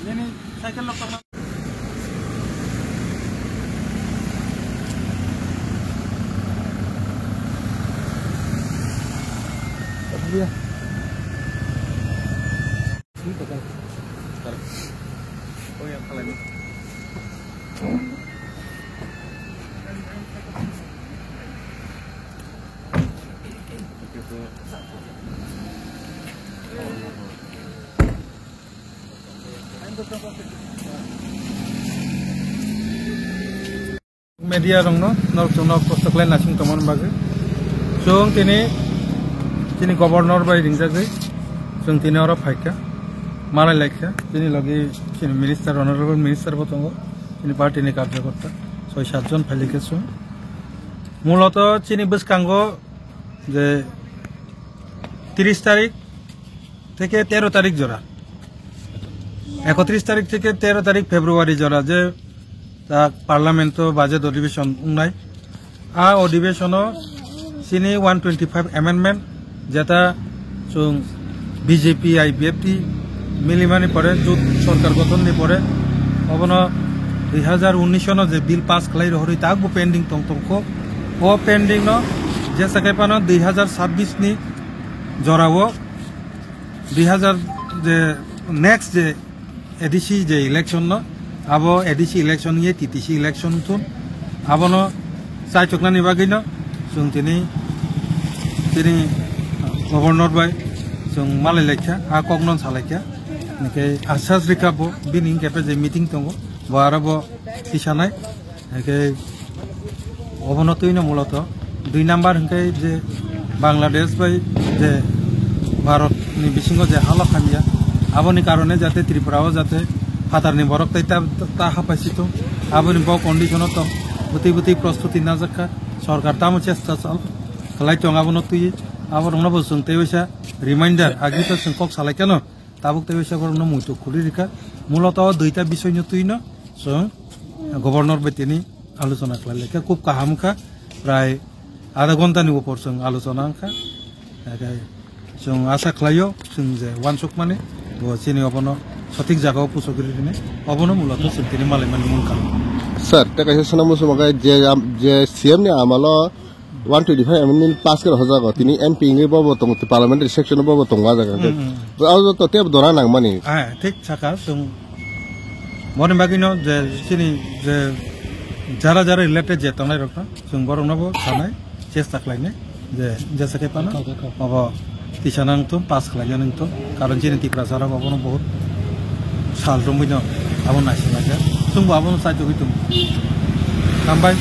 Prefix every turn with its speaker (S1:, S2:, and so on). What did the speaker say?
S1: Ini cycle lock karena dia ini total oh yang kalian media dong no nok post lain nasing teman bagi sung tini gobernur by ringjagai sung tini orang faika malai lekha tini lagi tini minister honorable minister botongo tini party ni karyakarta 6-7 John ফাইলিকে sung মূলত tini বসকাঙ্গ যে 30 তারিখ থেকে 13 তারিখ জোড়া 31 তারিখ থেকে 13 তারিখ ফেব্রুয়ারি জোড়া যে তা পার্লামেন্ট বাজেট অধিবেশন উন্নাই আ অধিবেশন চিনি 125 অ্যামেন্ডমেন্ট যেটা বিজেপি আইপিএফটি মিলিমানি পরে জোট সরকার গঠন নি পরে অবন 2019 সন যে বিল পাস খালাই রহরি তাকবো পেন্ডিং তংতংক ও পেন্ডিং ন যে সাকাইপানো 2026 নি জরাও 2000 যে নেক্সট যে এডিসি যে ইলেকশন ন আবো এডিসি ইলেকশন ইয়ে টিটিসি ইলেকশন তুন আবনো চাই চকনানি বাগিনো जों তিনি গভর্নর বাই जों মালাই লেখা আ কগনন সালাইখা নিকে আশ্বাস রিকাবো বিনি কেপে যে মিটিং দङ বারাবো তিসানাই একে অবনতইনো মূলত 2 নাম্বার হংকে যে বাংলাদেশ বাই যে ভারত নি বিসিঙ্গ যে হালা খামিয়া আবনি কারণে যাতে ত্রিপুরাও যাতে ফাতারনি বরক তা হাপাইছিত আবনি ব কন্ডিশনত তো বুতি প্রস্তুতি না জাকা সরকার তামো চেষ্টা চাল খালাই টং আবনো তুই আবার আমরা বলছুন তেইসা রিমাইন্ডার আগে তো কক সালাই কেন তাবুক তেইসা বড় মুইতো খুলি রেখা মূলত দুইটা বিষয় তুই ন গভর্নর বেতিনি আলোচনা খালাইলেখা খুব কাহামুখা প্রায় আধা ঘন্টানি উপর আলোচনা আংখা जों आशा खालायो जों जे वानसक माने चिनि अबनो सঠিক জায়গাও পুষগিরি দিনে অবনো মূলত সিন্তিনি মালাই মানে মূল কারণ
S2: স্যার তা কাছে শোনা মুসমাগাই যে সিএম নি আমালো 125 এমএনএল পাস করে হজাগো তিনি এমপি নি বব তং পার্লামেন্টারি সেকশন বব তং জায়গা আও তো তে দরা নাং মানি
S1: হ্যাঁ ঠিক থাকা जों মনে বাগিনো যে চিনি যে যারা রিলেটেড যে তংনাই রকম जों বরংনাবো সানাই চেষ্টা খালাইনে যে যেসাকে পানো বাবা তিসানাং তো পাস খালাইয়া নং তো কারণ চিনি ত্রিপুরা বাবনো বহুত সাল রুমিনো আবন নাসি লাগা जोंबो आबनो साइतो हितुम कामबाय